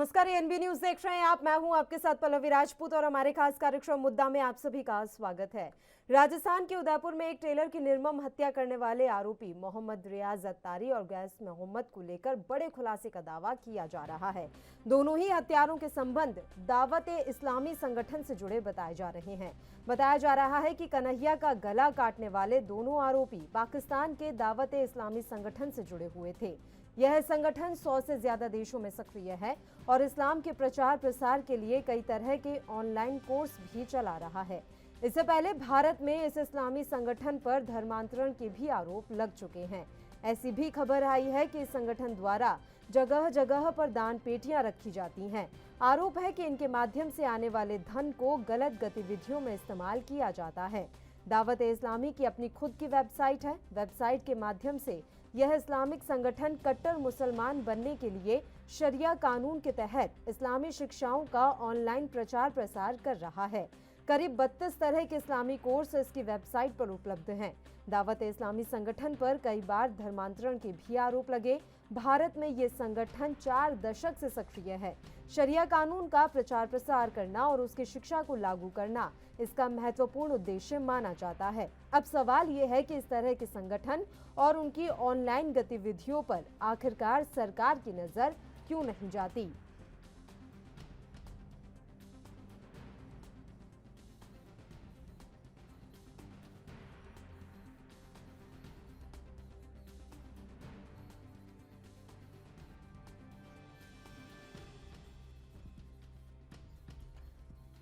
नमस्कार, NB news देख रहे हैं आप। मैं हूं आपके साथ पल्लवी राजपूत और हमारे खास कार्यक्रम मुद्दा में आप सभी का स्वागत है। राजस्थान के उदयपुर में एक टेलर की निर्मम हत्या करने वाले आरोपी मोहम्मद रियाज अत्तारी और गैस मोहम्मद को लेकर बड़े खुलासे का दावा किया जा रहा है। दोनों ही हत्यारों के संबंध दावत-ए-इस्लामी संगठन से जुड़े बताए जा रहे हैं। बताया जा रहा है कि कन्हैया का गला काटने वाले दोनों आरोपी पाकिस्तान के दावत-ए-इस्लामी संगठन से जुड़े हुए थे। यह संगठन 100 से ज्यादा देशों में सक्रिय है और इस्लाम के प्रचार प्रसार के लिए कई तरह के ऑनलाइन कोर्स भी चला रहा है। इससे पहले भारत में इस इस्लामी संगठन पर धर्मांतरण के भी आरोप लग चुके हैं। ऐसी भी खबर आई है कि इस संगठन द्वारा जगह जगह पर दान पेटियां रखी जाती हैं। आरोप है कि इनके माध्यम से आने वाले धन को गलत गतिविधियों में इस्तेमाल किया जाता है। दावत-ए-इस्लामी की अपनी खुद की वेबसाइट है। वेबसाइट के माध्यम से यह इस्लामिक संगठन कट्टर मुसलमान बनने के लिए शरिया कानून के तहत इस्लामी शिक्षाओं का ऑनलाइन प्रचार प्रसार कर रहा है। करीब 32 तरह के इस्लामी कोर्स इसकी वेबसाइट पर उपलब्ध हैं। दावत-ए-इस्लामी संगठन पर कई बार धर्मांतरण के भी आरोप लगे। भारत में ये संगठन 4 दशक से सक्रिय है। शरिया कानून का प्रचार प्रसार करना और उसकी शिक्षा को लागू करना इसका महत्वपूर्ण उद्देश्य माना जाता है। अब सवाल ये है कि इस तरह के संगठन और उनकी ऑनलाइन गतिविधियों पर आखिरकार सरकार की नजर क्यों नहीं जाती।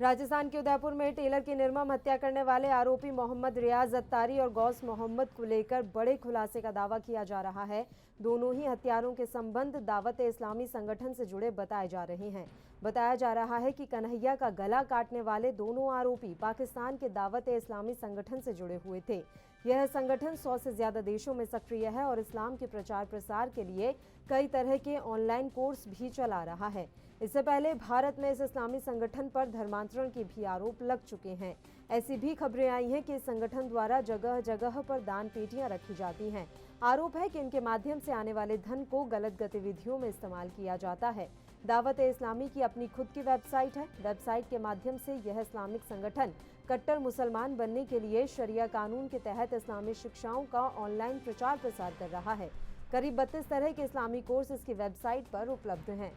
राजस्थान के उदयपुर में टेलर की निर्मम हत्या करने वाले आरोपी मोहम्मद रियाज अत्तारी और गौस मोहम्मद को लेकर बड़े खुलासे का दावा किया जा रहा है। दोनों ही हत्यारों के संबंध दावत-ए-इस्लामी संगठन से जुड़े बताए जा रहे हैं। बताया जा रहा है कि कन्हैया का गला काटने वाले दोनों आरोपी पाकिस्तान के दावत-ए-इस्लामी संगठन से जुड़े हुए थे। यह संगठन 100 से ज्यादा देशों में सक्रिय है और इस्लाम के प्रचार प्रसार के लिए कई तरह के ऑनलाइन कोर्स भी चला रहा है। इससे पहले भारत में इस इस्लामी संगठन पर धर्मांतरण के भी आरोप लग चुके हैं। ऐसी भी खबरें आई हैं कि इस संगठन द्वारा जगह जगह पर दान पेटियां रखी जाती हैं। आरोप है कि इनके माध्यम से आने वाले धन को गलत गतिविधियों में इस्तेमाल किया जाता है। दावत-ए-इस्लामी की अपनी खुद की वेबसाइट है। वेबसाइट के माध्यम से यह इस्लामिक संगठन कट्टर मुसलमान बनने के लिए शरिया कानून के तहत इस्लामी शिक्षाओं का ऑनलाइन प्रचार प्रसार कर रहा है। करीब 32 तरह के इस्लामी कोर्स इसकी वेबसाइट पर उपलब्ध हैं।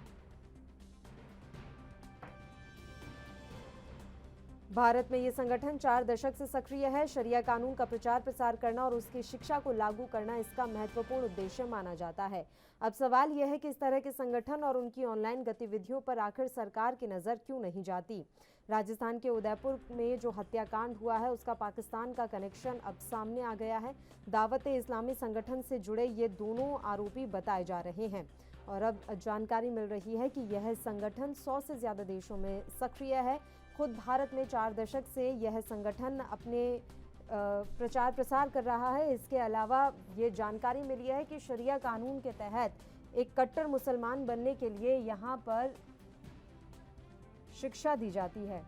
भारत में ये संगठन 4 दशक से सक्रिय है। शरिया कानून का प्रचार प्रसार करना और उसकी शिक्षा को लागू करना इसका महत्वपूर्ण उद्देश्य माना जाता है। अब सवाल यह है कि इस तरह के संगठन और उनकी ऑनलाइन गतिविधियों पर आखिर सरकार की नजर क्यों नहीं जाती। राजस्थान के उदयपुर में जो हत्याकांड हुआ है उसका पाकिस्तान का कनेक्शन अब सामने आ गया है। दावत-ए-इस्लामी संगठन से जुड़े ये दोनों आरोपी बताए जा रहे हैं और अब जानकारी मिल रही है कि यह संगठन 100 से ज्यादा देशों में सक्रिय है। खुद भारत में 4 दशक से यह संगठन अपने प्रचार प्रसार कर रहा है। इसके अलावा ये जानकारी मिली है कि शरिया कानून के तहत एक कट्टर मुसलमान बनने के लिए यहाँ पर शिक्षा दी जाती है।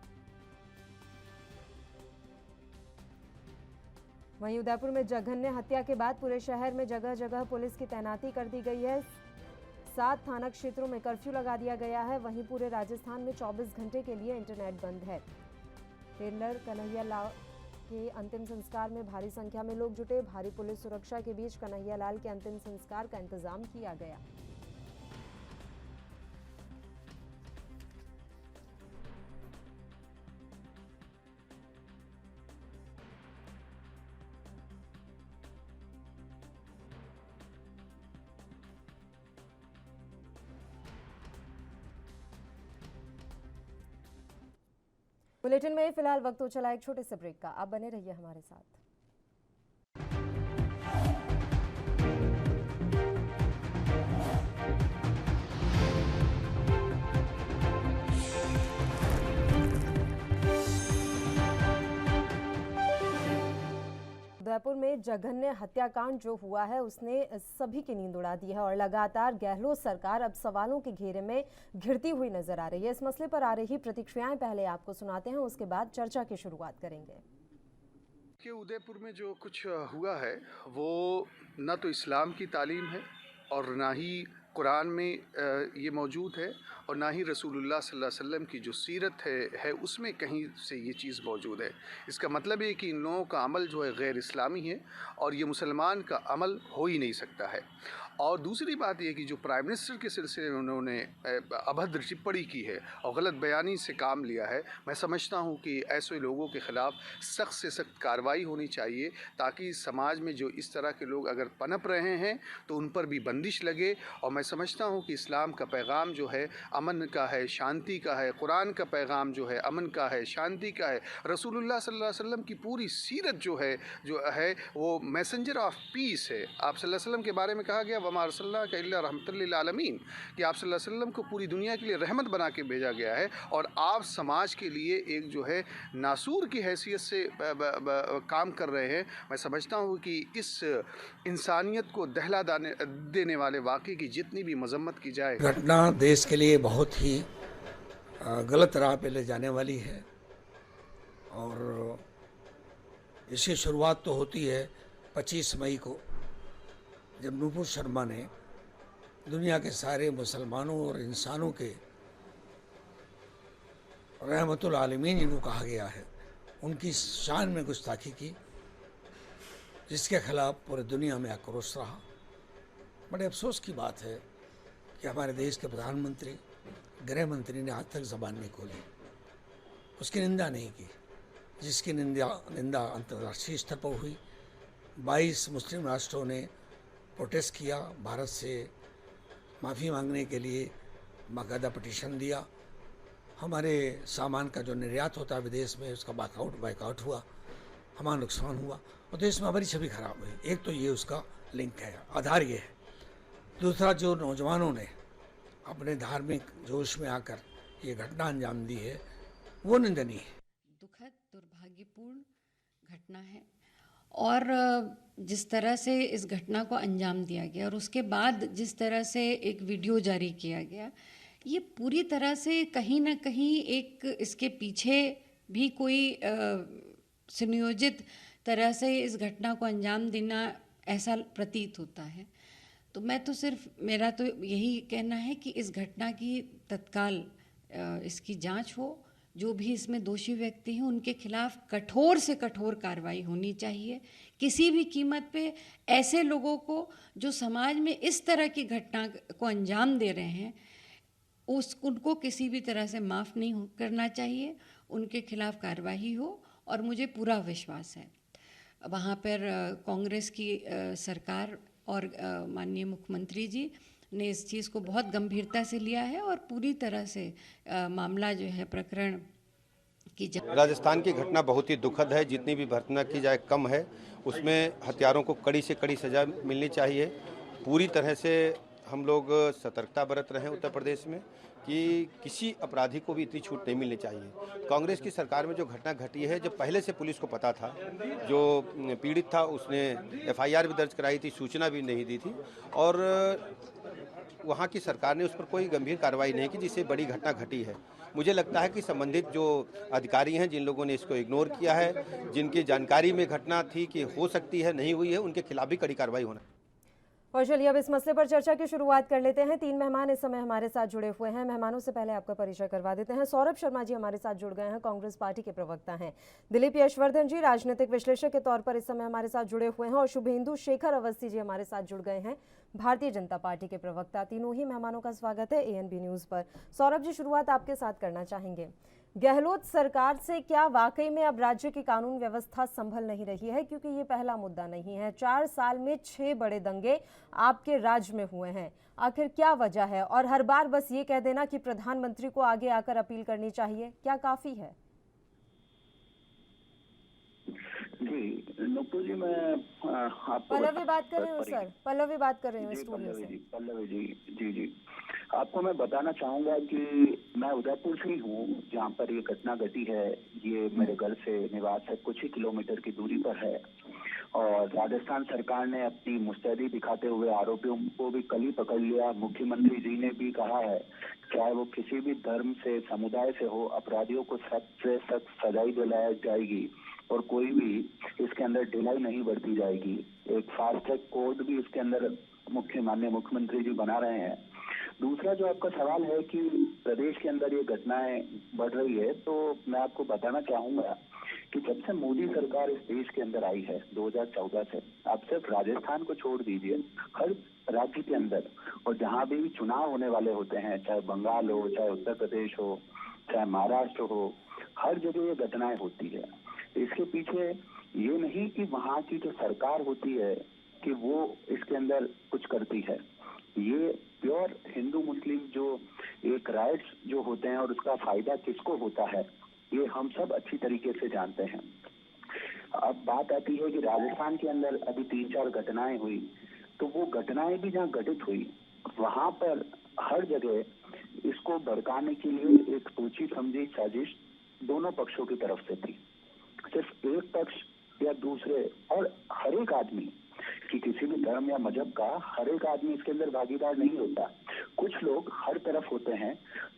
वहीं उदयपुर में जघन्य हत्या के बाद पूरे शहर में जगह जगह पुलिस की तैनाती कर दी गई है। 7 थाना क्षेत्रों में कर्फ्यू लगा दिया गया है। वहीं पूरे राजस्थान में 24 घंटे के लिए इंटरनेट बंद है। टेलर कन्हैया लाल के अंतिम संस्कार में भारी संख्या में लोग जुटे। भारी पुलिस सुरक्षा के बीच कन्हैया लाल के अंतिम संस्कार का इंतजाम किया गया। बुलेटिन में फिलहाल वक्त हो चला एक छोटे से ब्रेक का। आप बने रहिए हमारे साथ। उदयपुर में जघन्य हत्याकांड जो हुआ है उसने सभी की नींद उड़ा दी है और लगातार गहलोत सरकार अब सवालों के घेरे में घिरती हुई नजर आ रही है। इस मसले पर आ रही प्रतिक्रियाएं पहले आपको सुनाते हैं, उसके बाद चर्चा की शुरुआत करेंगे। कि उदयपुर में जो कुछ हुआ है वो न तो इस्लाम की तालीम है और ना ही कुरान में ये मौजूद है और ना ही रसूलुल्लाह सल्लल्लाहु अलैहि वसल्लम की जो सीरत है उसमें कहीं से ये चीज़ मौजूद है। इसका मतलब है कि इन लोगों का अमल जो है गैर इस्लामी है और ये मुसलमान का अमल हो ही नहीं सकता है। और दूसरी बात ये कि जो प्राइम मिनिस्टर के सिलसिले में उन्होंने अभद्र टिप्पणी की है और गलत बयानी से काम लिया है, मैं समझता हूँ कि ऐसे लोगों के ख़िलाफ़ सख्त से सख्त कार्रवाई होनी चाहिए, ताकि समाज में जो इस तरह के लोग अगर पनप रहे हैं तो उन पर भी बंदिश लगे। और मैं समझता हूँ कि इस्लाम का पैगाम जो है अमन का है, शांति का है। कुरान का पैगाम जो है अमन का है, शांति का है। रसूलुल्लाह सल्लल्लाहु अलैहि वसल्लम की पूरी सीरत जो है वो मैसेंजर ऑफ पीस है। आप सल्लल्लाहु अलैहि वसल्लम के बारे में कहा गया वमा अर्सलनाका इल्ला रहमतल लिल आलमीन, कि आप सल्लल्लाहु अलैहि वसल्लम को पूरी दुनिया के लिए रहमत बना के भेजा गया है और आप समाज के लिए एक जो है नासूर की हैसियत से काम कर रहे हैं। मैं समझता हूँ कि इस इंसानियत को दहला देने वाले वाक़े की जितनी भी मजम्मत की जाए, घटना देश के लिए बहुत ही गलत राह पे ले जाने वाली है। और इसकी शुरुआत तो होती है 25 मई को, जब नूपुर शर्मा ने दुनिया के सारे मुसलमानों और इंसानों के रहमतुल आलमीन जिनको कहा गया है उनकी शान में गुस्ताखी की, जिसके खिलाफ पूरे दुनिया में आक्रोश रहा। बड़े अफसोस की बात है कि हमारे देश के प्रधानमंत्री, गृह मंत्री ने आज तक ज़बान नहीं खोली, उसकी निंदा नहीं की, जिसकी निंदा अंतर्राष्ट्रीय स्तर पर हुई। 22 मुस्लिम राष्ट्रों ने प्रोटेस्ट किया, भारत से माफ़ी मांगने के लिए बाकायदा पिटीशन दिया। हमारे सामान का जो निर्यात होता है विदेश में उसका बाइकआउट हुआ, हमारा नुकसान हुआ और देश में हमारी छवि खराब हुई। एक तो ये उसका लिंक है, आधार ये है। दूसरा, जो नौजवानों ने अपने धार्मिक जोश में आकर ये घटना अंजाम दी है वो निंदनीय है। दुखद दुर्भाग्यपूर्ण घटना है और जिस तरह से इस घटना को अंजाम दिया गया और उसके बाद जिस तरह से एक वीडियो जारी किया गया, ये पूरी तरह से कहीं ना कहीं एक इसके पीछे भी कोई सुनियोजित तरह से इस घटना को अंजाम देना ऐसा प्रतीत होता है। तो मेरा तो यही कहना है कि इस घटना की तत्काल इसकी जांच हो, जो भी इसमें दोषी व्यक्ति हैं उनके खिलाफ कठोर से कठोर कार्रवाई होनी चाहिए। किसी भी कीमत पे ऐसे लोगों को जो समाज में इस तरह की घटना को अंजाम दे रहे हैं उनको किसी भी तरह से माफ़ नहीं करना चाहिए, उनके खिलाफ कार्रवाई हो। और मुझे पूरा विश्वास है वहाँ पर कांग्रेस की सरकार और माननीय मुख्यमंत्री जी ने इस चीज़ को बहुत गंभीरता से लिया है और पूरी तरह से मामला जो है प्रकरण की राजस्थान की घटना बहुत ही दुखद है। जितनी भी भर्त्सना की जाए कम है। उसमें हत्यारों को कड़ी से कड़ी सज़ा मिलनी चाहिए। पूरी तरह से हम लोग सतर्कता बरत रहे हैं उत्तर प्रदेश में कि किसी अपराधी को भी इतनी छूट नहीं मिलनी चाहिए। कांग्रेस की सरकार में जो घटना घटी है, जब पहले से पुलिस को पता था, जो पीड़ित था उसने FIR भी दर्ज कराई थी, सूचना भी नहीं दी थी और वहाँ की सरकार ने उस पर कोई गंभीर कार्रवाई नहीं की, जिससे बड़ी घटना घटी है। मुझे लगता है कि संबंधित जो अधिकारी हैं, जिन लोगों ने इसको इग्नोर किया है, जिनकी जानकारी में घटना थी कि हो सकती है नहीं हुई है, उनके खिलाफ भी कड़ी कार्रवाई होना। और चलिए अब इस मसले पर चर्चा की शुरुआत कर लेते हैं। 3 मेहमान इस समय हमारे साथ जुड़े हुए हैं। मेहमानों से पहले आपका परिचय करवा देते हैं। सौरभ शर्मा जी हमारे साथ जुड़ गए हैं, कांग्रेस पार्टी के प्रवक्ता हैं। दिलीप यशवर्धन जी राजनीतिक विश्लेषक के तौर पर इस समय हमारे साथ जुड़े हुए हैं और शुभेंदु शेखर अवस्थी जी हमारे साथ जुड़ गए हैं, भारतीय जनता पार्टी के प्रवक्ता। तीनों ही मेहमानों का स्वागत है ANB न्यूज़ पर। सौरभ जी, शुरुआत आपके साथ करना चाहेंगे। गहलोत सरकार से क्या वाकई में अब राज्य की कानून व्यवस्था संभल नहीं रही है? क्योंकि ये पहला मुद्दा नहीं है। 4 साल में 6 बड़े दंगे आपके राज्य में हुए हैं। आखिर क्या वजह है? और हर बार बस ये कह देना कि प्रधानमंत्री को आगे आकर अपील करनी चाहिए, क्या काफी है? जी नुपुर जी, मैं आपको पल्लवी बात कर रही हूँ सर, पल्लवी बात कर रही हूँ स्टूडियो से। पल्लवी जी, आपको मैं बताना चाहूंगा कि मैं उदयपुर से ही हूँ, जहाँ पर ये घटना घटी है। ये मेरे घर से निवास है, कुछ ही किलोमीटर की दूरी पर है। और राजस्थान सरकार ने अपनी मुस्तैदी दिखाते हुए आरोपियों को भी कल ही पकड़ लिया। मुख्यमंत्री जी ने भी कहा है, चाहे वो किसी भी धर्म से, समुदाय से हो, अपराधियों को सख्त से सख्त सजाई दिलाई जाएगी और कोई भी इसके अंदर ढिलाई नहीं बरती जाएगी। एक फास्ट ट्रैक कोर्ट भी इसके अंदर माननीय मुख्यमंत्री जी बना रहे हैं। दूसरा जो आपका सवाल है कि प्रदेश के अंदर ये घटनाएं बढ़ रही है, तो मैं आपको बताना चाहूंगा कि जब से मोदी सरकार इस देश के अंदर आई है 2014 से, आप सिर्फ राजस्थान को छोड़ दीजिए, हर राज्य के अंदर और जहां भी चुनाव होने वाले होते हैं, चाहे बंगाल हो, चाहे उत्तर प्रदेश हो, चाहे महाराष्ट्र हो, हर जगह ये घटनाएं होती है। इसके पीछे ये नहीं कि वहां की जो सरकार होती है कि वो इसके अंदर कुछ करती है, ये प्योर हिंदू मुस्लिम जो एक राइट्स जो होते हैं और उसका फायदा किसको होता है, ये हम सब अच्छी तरीके से जानते हैं। अब बात आती है कि राजस्थान के अंदर अभी 3-4 घटनाएं हुई, तो वो घटनाएं भी जहाँ घटित हुई वहां पर हर जगह इसको भड़काने के लिए एक सोची समझी साजिश दोनों पक्षों की तरफ से थी। सिर्फ एक पक्ष या दूसरे, और हर एक आदमी कि किसी भी धर्म या मजहब का हर एक आदमी इसके अंदर भागीदार नहीं होता। कुछ लोग हर तरफ होते हैं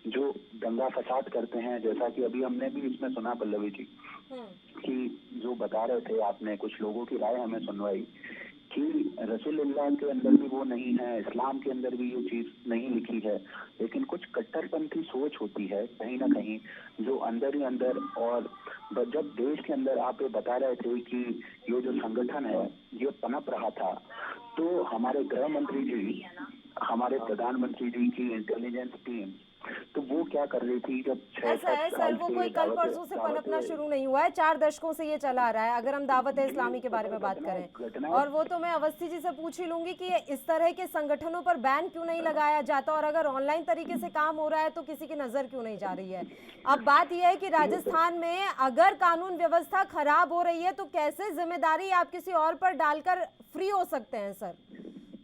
जो दंगा फसाद करते हैं, जैसा कि अभी हमने भी इसमें सुना पल्लवी जी कि जो बता रहे थे आपने, कुछ लोगों की राय हमें सुनवाई कि रसूलुल्लाह के अंदर भी वो नहीं है, इस्लाम के अंदर भी ये चीज नहीं लिखी है, लेकिन कुछ कट्टरपंथी सोच होती है कहीं ना कहीं जो अंदर ही अंदर। और जब देश के अंदर आप ये बता रहे थे कि ये जो संगठन है ये पनप रहा था, तो हमारे गृह मंत्री जी, हमारे प्रधानमंत्री जी की इंटेलिजेंस टीम, तो वो क्या कर रही थी जब ऐसा है सर, वो कोई कल परसों से पनपना शुरू नहीं हुआ है, 4 दशकों से ये चला आ रहा है। अगर हम दावत इस्लामी के बारे में बात करें, और वो तो मैं अवस्थी जी से पूछ ही लूंगी कि इस तरह के संगठनों पर बैन क्यों नहीं लगाया जाता, और अगर ऑनलाइन तरीके से काम हो रहा है तो किसी की नजर क्यों नहीं जा रही है। अब बात यह है कि राजस्थान में अगर कानून व्यवस्था खराब हो रही है तो कैसे जिम्मेदारी आप किसी और पर डालकर फ्री हो सकते हैं सर।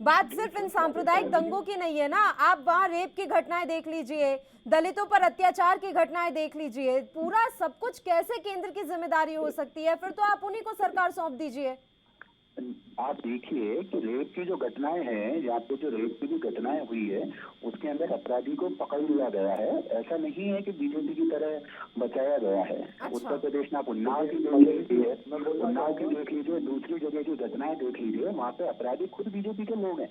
बात सिर्फ इन सांप्रदायिक दंगों की नहीं है ना, आप वहां रेप की घटनाएं देख लीजिए, दलितों पर अत्याचार की घटनाएं देख लीजिए, पूरा सब कुछ कैसे केंद्र की जिम्मेदारी हो सकती है, फिर तो आप उन्हीं को सरकार सौंप दीजिए। आप देखिए कि रेप की जो घटनाएं हैं, यहाँ पे जो रेप की भी घटनाएं हुई है उसके अंदर अपराधी को पकड़ लिया गया है। ऐसा नहीं है कि बीजेपी की तरह बचाया गया है। अच्छा। उत्तर प्रदेश में आप उन्नाव की देख लीजिए, उन्नाव की देख लीजिए, दूसरी जगह की घटनाएं देख लीजिए, वहाँ पे अपराधी खुद बीजेपी के लोग हैं,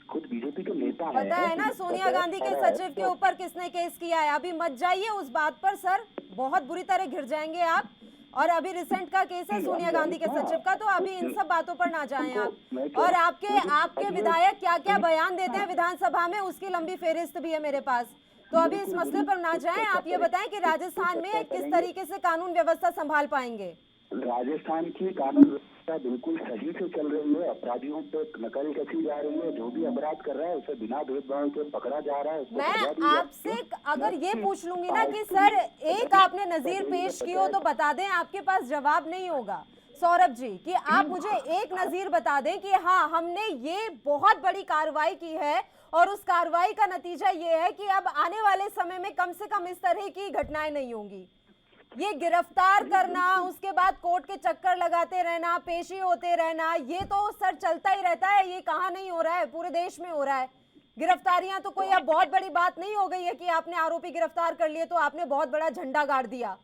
खुद बीजेपी के नेता हैं। पता है ना सोनिया गांधी के सचिव के ऊपर किसने केस किया है, अभी मत जाइए उस बात पर सर, बहुत बुरी तरह घिर जाएंगे आप। और अभी रिसेंट का केस है सोनिया गांधी के सचिव का, तो अभी इन सब बातों पर ना जाएं आप। और आपके विधायक क्या क्या बयान देते हैं विधानसभा में, उसकी लंबी फेहरिस्त भी है मेरे पास, तो अभी इस मसले पर ना जाएं। आप ये बताएं कि राजस्थान में किस तरीके से कानून व्यवस्था संभाल पाएंगे। राजस्थान की कानून व्यवस्था बिल्कुल सही से चल रही है, अपराधियों पे नकल कसी जा रही है, जो भी अपराध कर रहा है उसे बिना भेदभाव के पकड़ा जा रहा है। उसको मैं आपसे अगर ये पूछ लूंगी ना कि सर एक आपने नजीर पेश की हो तो बता दें, आपके पास जवाब नहीं होगा सौरभ जी, कि आप मुझे एक नजीर बता दें कि हाँ हमने ये बहुत बड़ी कार्रवाई की है और उस कार्रवाई का नतीजा ये है कि अब आने वाले समय में कम से कम इस तरह की घटनाएं नहीं होंगी। ये गिरफ्तार करना, उसके बाद कोर्ट के चक्कर लगाते रहना, पेशी होते रहना, ये तो सर चलता ही रहता है। ये कहाँ नहीं हो रहा है, पूरे देश में हो रहा है। गिरफ्तारियां तो कोई अब बहुत बड़ी बात नहीं हो गई है कि आपने आरोपी गिरफ्तार कर लिए तो आपने बहुत बड़ा झंडा गाड़ दिया।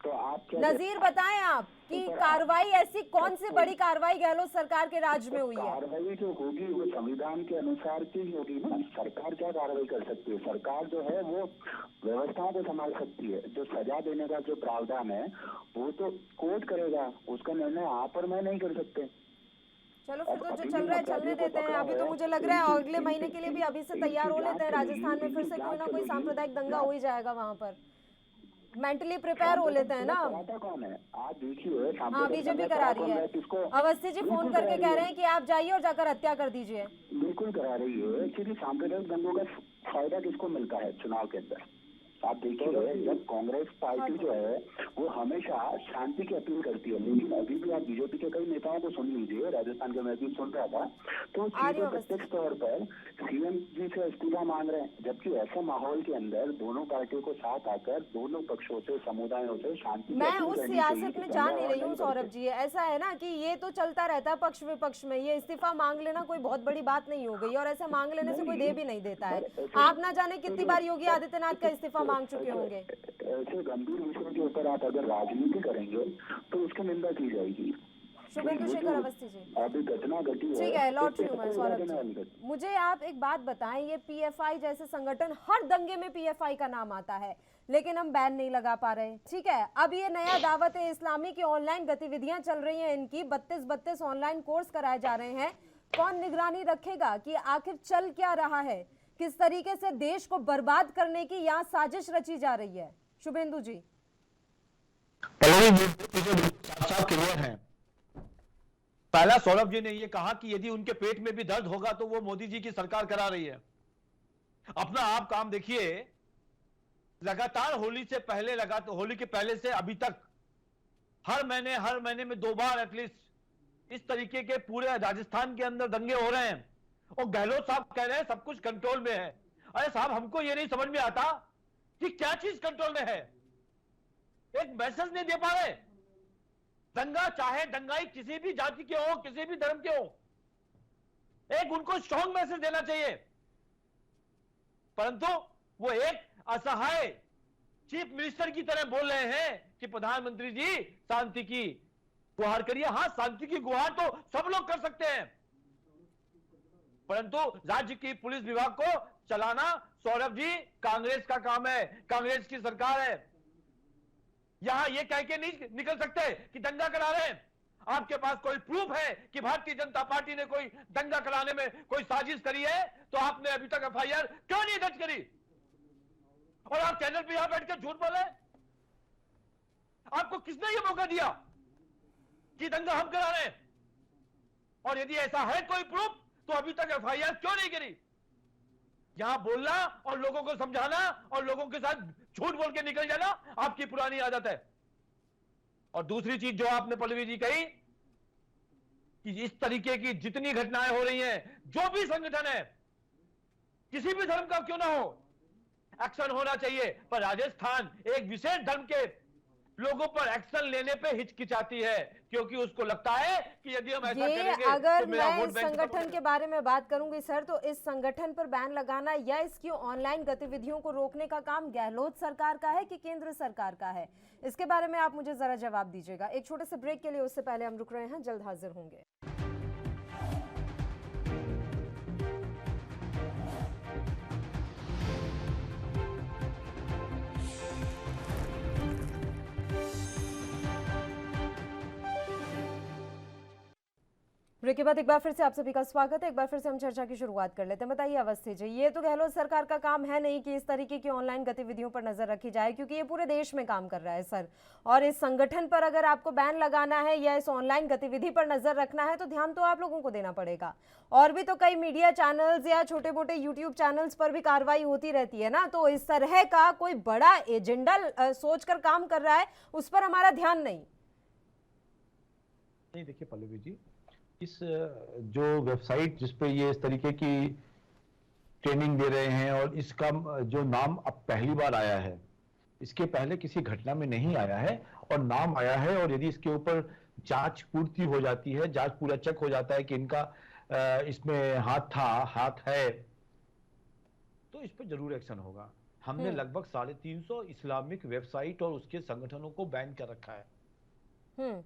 तो आप नजीर बताएं आप कि कार्रवाई ऐसी कौन सी बड़ी कार्रवाई गहलोत सरकार के राज में हुई है। कार्रवाई जो होगी वो संविधान के अनुसार की होगी ना। सरकार क्या कार्रवाई कर सकती है? सरकार जो है वो व्यवस्थाओं को संभाल सकती है। जो सजा देने का जो प्रावधान है वो तो कोर्ट करेगा, उसका निर्णय आप और मैं नहीं कर सकते। चलो फिर तो जो चल रहा है चलने देते हैं। अभी तो मुझे लग रहा है अगले महीने के लिए भी अभी से तैयार हो लेते हैं। राजस्थान में फिर से कोई ना कोई सांप्रदायिक दंगा हो ही जाएगा, वहां पर मेंटली प्रिपेयर हो लेते हैं ना। कौन है आप देखिए, हाँ बीजेपी करा रही है। अवस्थी जी फोन करके कह रहे हैं कि आप जाइए और जाकर हत्या कर दीजिए। बिल्कुल करा रही है, क्योंकि सांप्रदायिक दंगों का फायदा किसको मिलता है चुनाव के अंदर? आप देखिए, जब कांग्रेस पार्टी जो है वो हमेशा शांति की अपील करती है, लेकिन अभी भी आप बीजेपी के कई नेताओं को सुन लीजिए, राजस्थान के मैं भी सुन रहा था, तो प्रत्यक्ष तौर पर सीएम जी से इस्तीफा मांग रहे हैं। जबकि ऐसे माहौल के अंदर दोनों पार्टियों को साथ आकर दोनों पक्षों से, समुदायों से शांति। मैं उस सियासत में जा नहीं रही हूँ सौरभ जी। ऐसा है ना कि ये तो चलता रहता है पक्ष विपक्ष में। ये इस्तीफा मांग लेना कोई बहुत बड़ी बात नहीं हो गई, और ऐसा मांग लेने से कोई दे भी नहीं देता है। आप ना जाने कितनी बार योगी आदित्यनाथ का इस्तीफा मांग चुके होंगे। ऐसे गंभीर विषय के ऊपर आप अगर राजनीति करेंगे तो उसकी निंदा की जाएगी। शुभेंदु शेखर अवस्थी जी, अभी घटना घटी है, ठीक है, लौट इससे रही हूँ मैं सबको सौरभ देने वाली जी। घटना। मुझे आप एक बात बताएं, ये पीएफआई जैसे संगठन, हर दंगे में पीएफआई का नाम आता है लेकिन हम बैन नहीं लगा पा रहे, ठीक है। अब ये नया दावत इस्लामी की ऑनलाइन गतिविधियां चल रही हैं, इनकी 32 ऑनलाइन कोर्स कराए जा रहे हैं। कौन निगरानी रखेगा कि आखिर चल क्या रहा है, किस तरीके से देश को बर्बाद करने की यहाँ साजिश रची जा रही है? शुभेंदु जी। पल्लवी जी, साफ क्लियर है। पहला सौरभ जी ने ये कहा कि यदि उनके पेट में भी दर्द होगा तो वो मोदी जी की सरकार करा रही है। अपना आप काम देखिए, लगातार होली से पहले, लगातार होली के पहले से अभी तक हर महीने में 2 बार एटलीस्ट इस तरीके के पूरे राजस्थान के अंदर दंगे हो रहे हैं और गहलोत साहब कह रहे हैं सब कुछ कंट्रोल में है। अरे साहब, हमको ये नहीं समझ में आता कि क्या चीज कंट्रोल में है। एक मैसेज नहीं दे पा रहे। दंगा चाहे दंगाई किसी भी जाति के हो, किसी भी धर्म के हो, एक उनको स्ट्रॉन्ग मैसेज देना चाहिए, परंतु वो एक असहाय चीफ मिनिस्टर की तरह बोल रहे हैं कि प्रधानमंत्री जी शांति की गुहार करिए। हां, शांति की गुहार तो सब लोग कर सकते हैं, परंतु राज्य की पुलिस विभाग को चलाना, सौरभ जी, कांग्रेस का काम है, कांग्रेस की सरकार है। यहां ये कह के नहीं निकल सकते कि दंगा करा रहे हैं। आपके पास कोई प्रूफ है कि भारतीय जनता पार्टी ने कोई दंगा कराने में कोई साजिश करी है तो आपने अभी तक एफआईआर क्यों नहीं दर्ज करी? और आप चैनल पे यहां बैठकर झूठ बोले। आपको किसने ये मौका दिया कि दंगा हम करा रहे हैं? और यदि ऐसा है कोई प्रूफ तो अभी तक एफआईआर क्यों नहीं करी? यहां बोलना और लोगों को समझाना और लोगों के साथ झूठ बोल के निकल जाना आपकी पुरानी आदत है। और दूसरी चीज जो आपने पल्लवी जी कही कि इस तरीके की जितनी घटनाएं हो रही हैं, जो भी संगठन है, किसी भी धर्म का क्यों ना हो, एक्शन होना चाहिए। पर राजस्थान एक विशेष धर्म के लोगों पर एक्शन लेने पे हिचकिचाती है क्योंकि उसको लगता है कि यदि हम ऐसा करेंगे अगर तो मेरा मैं वोट इस बैंक संगठन के बारे में बात करूंगी सर, तो इस संगठन पर बैन लगाना या इसकी ऑनलाइन गतिविधियों को रोकने का काम गहलोत सरकार का है कि केंद्र सरकार का है? इसके बारे में आप मुझे जरा जवाब दीजिएगा। एक छोटे से ब्रेक के लिए, उससे पहले हम रुक रहे हैं, जल्द हाजिर होंगे। ब्रेक के बाद एक बार फिर से आप सभी का स्वागत है। एक बार फिर से हम चर्चा की शुरुआत कर लेते हैं। बताइए अवस्थी जी, ये तो गहलोत सरकार का काम है नहीं कि इस तरीके की ऑनलाइन गतिविधियों पर नजर रखी जाए, क्योंकि ये पूरे देश में काम कर रहा है सर। और इस संगठन पर अगर आपको बैन लगाना है या इस ऑनलाइन गतिविधि पर नजर रखना है तो ध्यान तो आप लोगों को देना पड़ेगा। और भी तो कई मीडिया चैनल्स या छोटे मोटे यूट्यूब चैनल्स पर भी कार्रवाई होती रहती है ना, तो इस तरह का कोई बड़ा एजेंडा सोचकर काम कर रहा है, उस पर हमारा ध्यान नहीं। देखिए पल्लवी जी, इस जो वेबसाइट जिस पे ये इस तरीके की ट्रेनिंग दे रहे हैं और इसका जो नाम अब पहली बार आया है, इसके पहले किसी घटना में नहीं आया है और नाम आया है, और यदि इसके ऊपर जांच पूर्ति हो जाती है, जांच पूरा चेक हो जाता है कि इनका इसमें हाथ है, तो इस पर जरूर एक्शन होगा। हमने लगभग 350 इस्लामिक वेबसाइट और उसके संगठनों को बैन कर रखा है।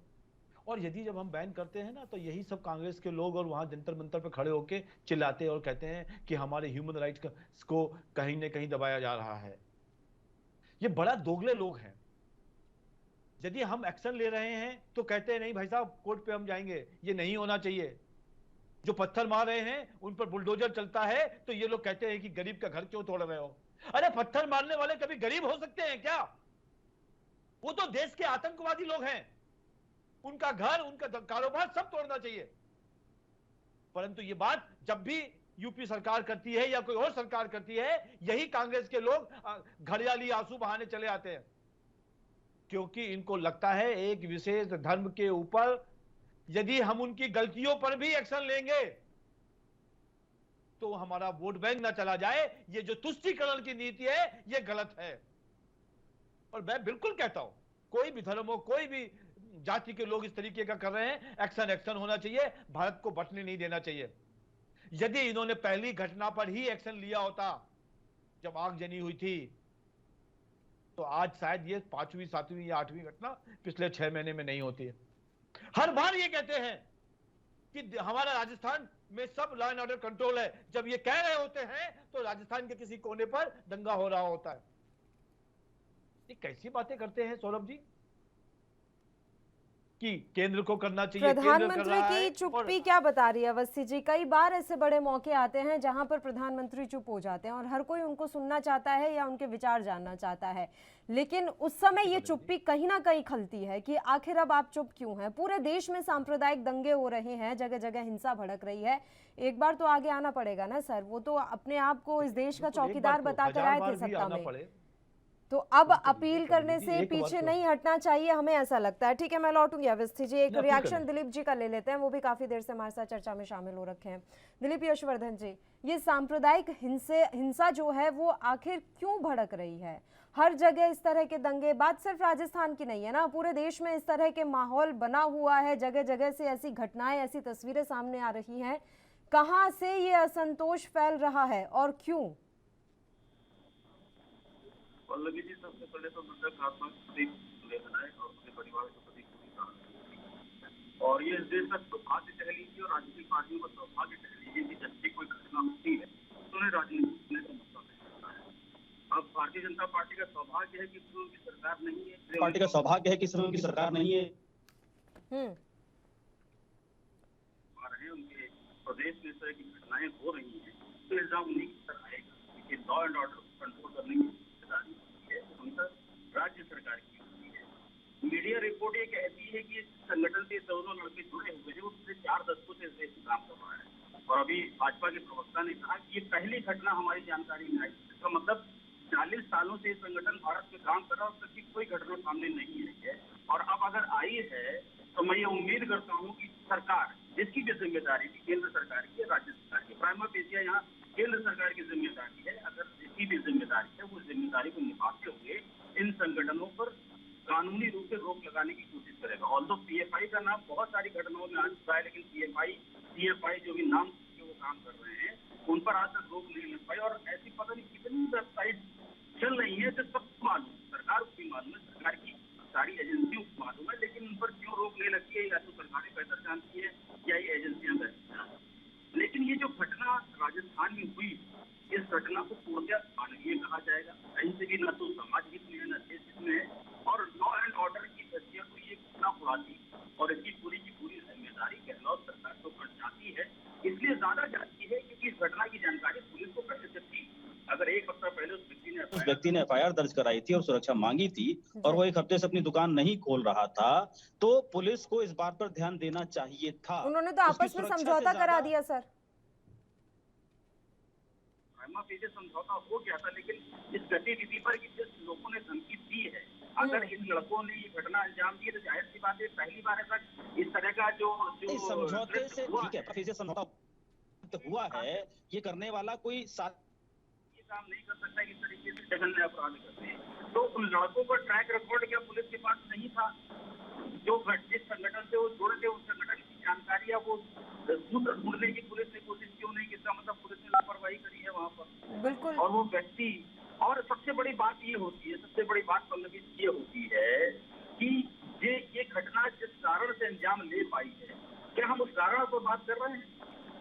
और यदि जब हम बैन करते हैं ना, तो यही सब कांग्रेस के लोग और वहां जंतर मंतर पे खड़े होके चिल्लाते हैं और कहते हैं कि हमारे ह्यूमन राइट्स को कहीं ना कहीं दबाया जा रहा है। ये बड़ा दोगले लोग हैं। यदि हम एक्शन ले रहे हैं तो कहते हैं नहीं भाई साहब, कोर्ट पे हम जाएंगे, ये नहीं होना चाहिए। जो पत्थर मार रहे हैं उन पर बुलडोजर चलता है तो ये लोग कहते हैं कि गरीब का घर क्यों तोड़ रहे हो। अरे पत्थर मारने वाले कभी गरीब हो सकते हैं क्या? वो तो देश के आतंकवादी लोग हैं। उनका घर, उनका कारोबार सब तोड़ना चाहिए। परंतु ये बात जब भी यूपी सरकार करती है या कोई और सरकार करती है, यही कांग्रेस के लोग घड़ियाली आंसू बहाने चले आते हैं, क्योंकि इनको लगता है एक विशेष धर्म के ऊपर यदि हम उनकी गलतियों पर भी एक्शन लेंगे तो हमारा वोट बैंक ना चला जाए। ये जो तुष्टीकरण की नीति है ये गलत है। और मैं बिल्कुल कहता हूं, कोई भी धर्म हो, कोई भी जाति के लोग इस तरीके का कर रहे हैं, एक्शन होना चाहिए। भारत को बचने नहीं देना चाहिए। यदि इन्होंने पहली घटना पर ही एक्शन लिया होता, जब आगजनी हुई थी, तो आज शायद ये 5वीं, 7वीं या 8वीं घटना पिछले 6 महीने में नहीं होती है। हर बार ये कहते हैं कि हमारा राजस्थान में सब लॉ एंड ऑर्डर कंट्रोल है। जब ये कह रहे होते हैं तो राजस्थान के किसी कोने पर दंगा हो रहा होता है। ये कैसी बातें करते हैं सौरभ जी कि केंद्र को करना चाहिए, केंद्र कर प्रधानमंत्री रहा है। की चुप्पी क्या बता रही है अवस्थी जी? कई बार ऐसे बड़े मौके आते हैं जहां पर प्रधानमंत्री चुप हो जाते हैं और हर कोई उनको सुनना चाहता है या उनके विचार जानना चाहता है, लेकिन उस समय ये चुप्पी कहीं ना कहीं खलती है कि आखिर अब आप चुप क्यों हैं? पूरे देश में सांप्रदायिक दंगे हो रहे हैं, जगह जगह हिंसा भड़क रही है। एक बार तो आगे आना पड़ेगा ना सर, वो तो अपने आप को इस देश का चौकीदार बताकर आए थे सत्ता में, तो अब अपील करने से पीछे नहीं हटना चाहिए, हमें ऐसा लगता है। ठीक है, मैं लौटूंगी अवस्थी जी। एक रिएक्शन दिलीप जी का ले लेते हैं, वो भी काफी देर से हमारे साथ चर्चा में शामिल हो रखे हैं। दिलीप यशवर्धन जी, ये सांप्रदायिक हिंसा जो है वो आखिर क्यों भड़क रही है? हर जगह इस तरह के दंगे, बात सिर्फ राजस्थान की नहीं है ना, पूरे देश में इस तरह के माहौल बना हुआ है, जगह जगह से ऐसी घटनाएं, ऐसी तस्वीरें सामने आ रही हैं। कहां से ये असंतोष फैल रहा है और क्यों? पल्लवी जी, सबसे पहले तो मृतक आत्मा को लेना है और अपने परिवार के प्रति पूरी सहानुभूति। और ये इस देश का सौभाग्य कह लीजिए और राजनीतिक पार्टियों का सौभाग्य कह लीजिए कि जब भी कोई घटना होती है तो उन्हें राजनीति करने का मौका मिलता है। अब भारतीय जनता पार्टी का सौभाग्य है कि इसमें उनकी सरकार नहीं है, पार्टी का सौभाग्य है कि इसमें उनकी सरकार नहीं है। उनके प्रदेश में इस तरह की घटनाएं हो रही है तो इल्जाम उन्हीं की तरह आएगा कि लॉ एंड ऑर्डर को कंट्रोल करने की राज्य सरकार की होती है। मीडिया रिपोर्ट ये कहती है कि इस संगठन से दोनों लड़के जुड़े हुए हैं, वो पिछले 4 दशकों से इस देश में काम कर रहा है। और अभी भाजपा के प्रवक्ता ने कहा कि ये पहली घटना हमारी जानकारी में आई। इसका मतलब 40 सालों से ये संगठन भारत में काम कर रहा है और कभी कोई घटना सामने नहीं आई है। और अब अगर आई है तो मैं ये उम्मीद करता हूँ कि सरकार, जिसकी भी जिम्मेदारी थी केंद्र सरकार की, राज्य सरकार की, प्राइमा फेसिया यहाँ केंद्र सरकार की जिम्मेदारी है, अगर जिसकी भी जिम्मेदारी है वो जिम्मेदारी को निभाते हुए इन संगठनों पर कानूनी रूप से रोक लगाने की कोशिश करेगा। ऑल्दो पीएफआई का नाम बहुत सारी घटनाओं में आ चुका है, लेकिन पीएफआई जो भी नाम जो वो काम कर रहे हैं उन पर आज तक रोक नहीं लग पाई। और ऐसी पता नहीं कितनी वेबसाइट चल रही है जो सबको मालूम है, सरकार को भी मालूम है, सरकार की सारी एजेंसियों को मालूम है, लेकिन उन पर क्यों रोक नहीं लगती है या तो सरकारें बेहतर जानती है या ये एजेंसियां बेहतर जानती है। लेकिन ये जो घटना राजस्थान में हुई, इस घटना को पूर्णतः मानवीय कहा जाएगा। कहीं से भी न तो समाज हित में है, न देश हित में है, और लॉ एंड ऑर्डर की हैसियत को ये घटना उड़ाती और इसकी पूरी की पूरी जिम्मेदारी गहलोत सरकार को पड़ जाती है। इसलिए ज्यादा जाती है क्योंकि इस घटना की जानकारी पुलिस को पहले से थी। अगर एक हफ्ता पहले उस व्यक्ति ने एफआईआर दर्ज कराई थी और सुरक्षा मांगी थी और वो एक हफ्ते से अपनी दुकान नहीं खोल रहा था, तो पुलिस को इस बात पर ध्यान देना चाहिए था। उन्होंने तो आपस में समझौता करा दिया सर। पीछे समझौता हो गया था, लेकिन इस गतिविधि पर जिस लोगों ने धमकी दी है, अगर इन लड़कों ने ये घटना अंजाम दी तो जाहिर सी बात है पहली बार ऐसा इस तरह का जो समझौते से ठीक है, फिर से समझौता हुआ है, ये करने वाला कोई ये काम नहीं कर सकता इस तरीके से जघन्य अपराध करते हैं। तो उन लड़कों का ट्रैक रिकॉर्ड क्या पुलिस के पास नहीं था? जो जिस संगठन से वो जुड़े थे उस संगठन की जानकारी है वो ढूंढने की पुलिस ने कोशिश क्यों नहीं की? इसका मतलब पुलिस ने लापरवाही करी है वहाँ पर। बिल्कुल। और वो व्यक्ति, और सबसे बड़ी बात ये होती है, सबसे बड़ी बात पल्लवी ये होती है कि ये घटना जिस कारण से अंजाम ले पाई है, क्या हम उस कारण पर बात कर रहे हैं?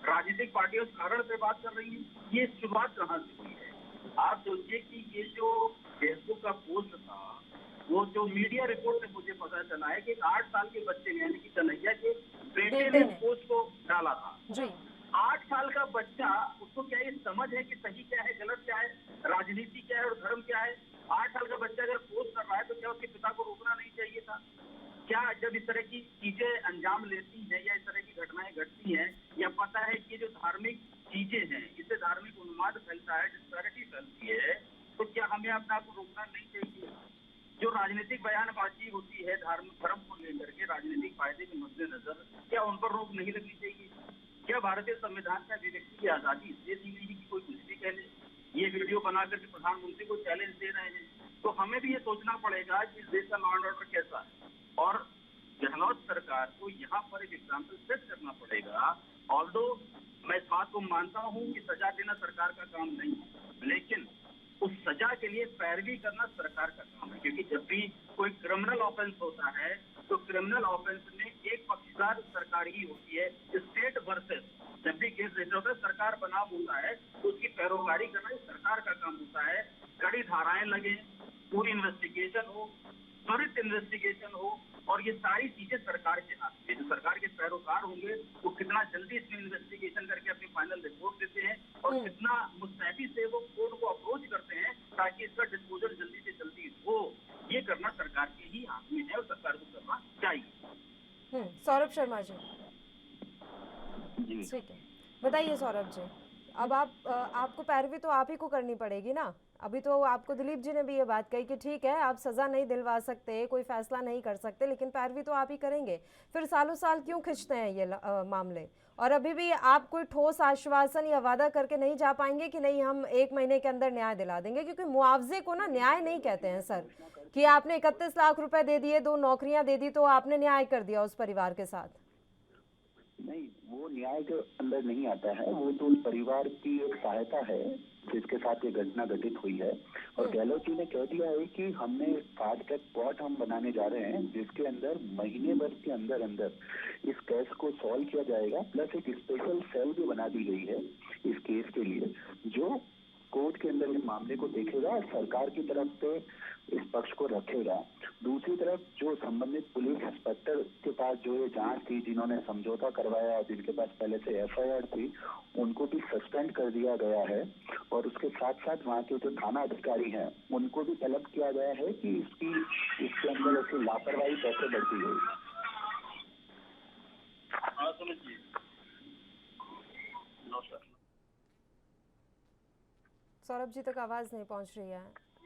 राजनीतिक पार्टियां उस कारण पे बात कर रही है। ये शुरुआत कहाँ से हुई है? आप सोचिए कि ये जो फेसबुक का पोस्ट था, वो जो मीडिया रिपोर्ट से मुझे पता चला है कि 8 साल के बच्चे ने, यानी कि कन्हैया के बेटे ने पोस्ट को डाला था जी। 8 साल का बच्चा, उसको क्या ये समझ है कि सही क्या है, गलत क्या है, राजनीति क्या है और धर्म क्या है? 8 साल का बच्चा अगर पोस्ट कर रहा है तो क्या उसके पिता को रोकना नहीं चाहिए था? क्या जब इस तरह की चीजें अंजाम लेती हैं या इस तरह की घटनाएं घटती हैं, या पता है कि जो धार्मिक चीजें हैं इससे धार्मिक उन्माद फैलता है, डिस्पैरिटी फैलती है, तो क्या हमें अपना को रोकना नहीं चाहिए? जो राजनीतिक बयानबाजी होती है धर्म को लेकर के राजनीतिक फायदे के मद्देनजर, क्या उन पर रोक नहीं लगनी चाहिए? क्या भारतीय संविधान में अभिव्यक्ति की आजादी इसलिए दी गई कि कोई कुछ भी कह ले? ये वीडियो बनाकर के प्रधानमंत्री को चैलेंज दे रहे हैं, तो हमें भी ये सोचना पड़ेगा कि इस देश का लॉ एंड ऑर्डर कैसा है, और गहलोत सरकार को यहाँ पर एक एग्जाम्पल सेट करना पड़ेगा। ऑल्दो मैं इस बात को मानता हूँ कि सजा देना सरकार का काम नहीं है, लेकिन उस सजा के लिए पैरवी करना सरकार का काम है, क्योंकि जब भी कोई क्रिमिनल ऑफेंस होता है तो क्रिमिनल ऑफेंस में एक तहसीलदार सरकार ही होती है। स्टेट वर्सेस जब भी केस रजिस्टर होता है, सरकार बनाम होता है, तो उसकी पैरोकारी करना ये सरकार का काम होता है। कड़ी धाराएं लगे, पूरी इन्वेस्टिगेशन हो, त्वरित इन्वेस्टिगेशन हो, और ये सारी चीजें सरकार के हाथ में। जो सरकार के पैरोकार होंगे वो कितना जल्दी इसमें इन्वेस्टिगेशन करके अपनी फाइनल रिपोर्ट देते हैं और कितना मुस्तैदी से वो कोर्ट को अप्रोच करते हैं ताकि इसका डिस्पोजल जल्दी से जल्दी हो, ये करना सरकार के ही हाथ में है और सरकार को करना चाहिए। सौरभ शर्मा जी, ठीक है, बताइए सौरभ जी, अब आपको पैरवी तो आप ही को करनी पड़ेगी ना। अभी तो आपको दिलीप जी ने भी ये बात कही कि ठीक है, आप सजा नहीं दिलवा सकते, कोई फैसला नहीं कर सकते, लेकिन पैरवी तो आप ही करेंगे। फिर सालों साल क्यों खिंचते हैं ये मामले? और अभी भी आप कोई ठोस आश्वासन या वादा करके नहीं जा पाएंगे कि नहीं हम 1 महीने के अंदर न्याय दिला देंगे, क्योंकि मुआवजे को ना न्याय नहीं कहते हैं सर, कि आपने 31 लाख रुपए दे दिए, 2 नौकरियां दे दी तो आपने न्याय कर दिया उस परिवार के साथ। नहीं, वो न्याय के अंदर नहीं आता है। वो तो उस परिवार की एक सहायता है जिसके साथ ये घटना घटित हुई है। और गहलोत जी ने कह दिया है कि हमने फास्ट ट्रैक कोर्ट हम बनाने जा रहे हैं जिसके अंदर महीने भर के अंदर अंदर इस केस को सॉल्व किया जाएगा। प्लस एक स्पेशल सेल भी बना दी गई है इस केस के लिए, जो कोर्ट के अंदर इस मामले को देखेगा और सरकार की तरफ से इस पक्ष को रखेगा। दूसरी तरफ जो संबंधित पुलिस इंस्पेक्टर के पास जो ये जांच थी, जिन्होंने समझौता करवाया, जिनके पास पहले से एफआईआर थी, उनको भी सस्पेंड कर दिया गया है। और उसके साथ साथ वहाँ के जो थाना अधिकारी हैं उनको भी तलब किया गया है कि इसके अंदर ऐसी लापरवाही कैसे बढ़ती गई। सौरभ जी तक आवाज नहीं पहुंच रही है।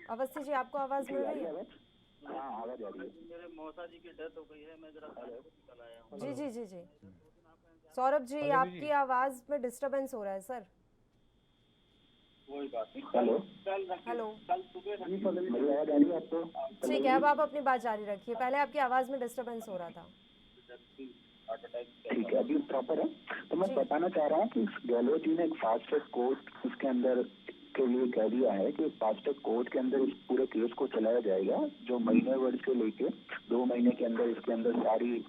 अवस्थी जी, आपको आवाज मिल रही है? हाँ, आवाज आ रही है। मेरे मौसा जी की डेथ हो गई है, मैं जरा निकल आया हूँ। जी जी जी जी, सौरभ जी आपकी आवाज में डिस्टरबेंस हो रहा है सर। कोई बात नहीं। हेलो हेलो, कल सुबह मेरी आवाज आ रही है आपको? ठीक है, अब आप अपनी बात जारी रखिए, पहले आपकी आवाज में डिस्टरबेंस हो रहा था। ठीक है, अभी प्रॉपर है। तो मैं बताना चाह रहा हूँ कि गहलोत जी ने एक फास्ट ट्रैक कोर्ट इसके अंदर के लिए कह दिया है कि फास्ट ट्रैक कोर्ट के अंदर इस पूरे केस को चलाया जाएगा, जो महीने भर से लेके 2 महीने के अंदर इसके अंदर सारी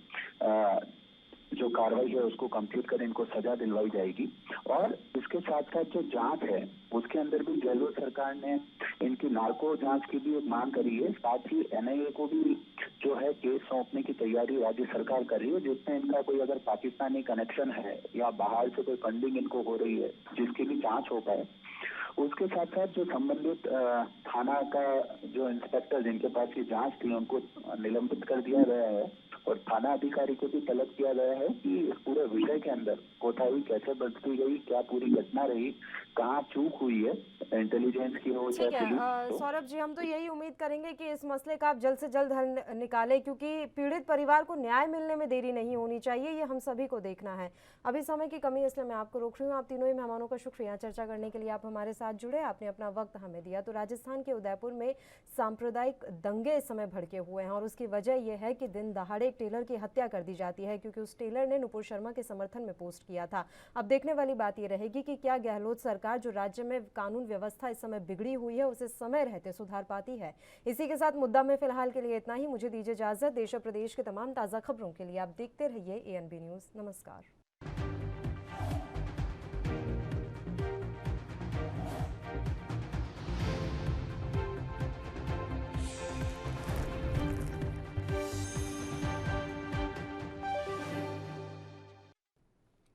जो कार्रवाई है उसको कंप्लीट कर इनको सजा दिलवाई जाएगी। और इसके साथ साथ जो जांच है उसके अंदर भी गहलोत सरकार ने इनकी नार्को जांच की भी एक मांग करी है। साथ ही एनआईए को भी जो है केस सौंपने की तैयारी राज्य सरकार कर रही है, जिसमें इनका कोई अगर पाकिस्तानी कनेक्शन है या बाहर से कोई फंडिंग इनको हो रही है जिसकी भी जांच हो पाए। उसके साथ साथ जो संबंधित थाना का जो इंस्पेक्टर जिनके पास ये जांच थी उनको निलंबित कर दिया गया है और थाना अधिकारी को भी तलब किया गया है कि इस पूरे विषय के अंदर कोताही कैसे बरती गई, क्या पूरी घटना रही, कहाँ चूक हुई है, इंटेलिजेंस की हो ठीक है सौरभ जी, हम तो यही उम्मीद करेंगे कि इस मसले का आप जल्द से जल्द हल निकालें, क्योंकि पीड़ित परिवार को न्याय मिलने में देरी नहीं होनी चाहिए, ये हम सभी को देखना है। अभी समय की कमी है इसलिए मैं आपको रोक रही हूँ। आप तीनों ही मेहमानों का शुक्रिया चर्चा करने के लिए, आप हमारे साथ जुड़े, आपने अपना वक्त हमें दिया। तो राजस्थान के उदयपुर में सांप्रदायिक दंगे इस समय भड़के हुए हैं और उसकी वजह यह है कि दिन दहाड़े एक टेलर की हत्या कर दी जाती है क्योंकि उस टेलर ने नुपुर शर्मा के समर्थन में पोस्ट किया था। अब देखने वाली बात यह रहेगी कि क्या गहलोत सरकार, जो राज्य में कानून व्यवस्था इस समय बिगड़ी हुई है, उसे समय रहते सुधार पाती है। इसी के साथ मुद्दा में फिलहाल के लिए इतना ही। मुझे दीजिए इजाजत। देश और प्रदेश के तमाम ताज़ा खबरों के लिए आप देखते रहिए ANB न्यूज़। नमस्कार।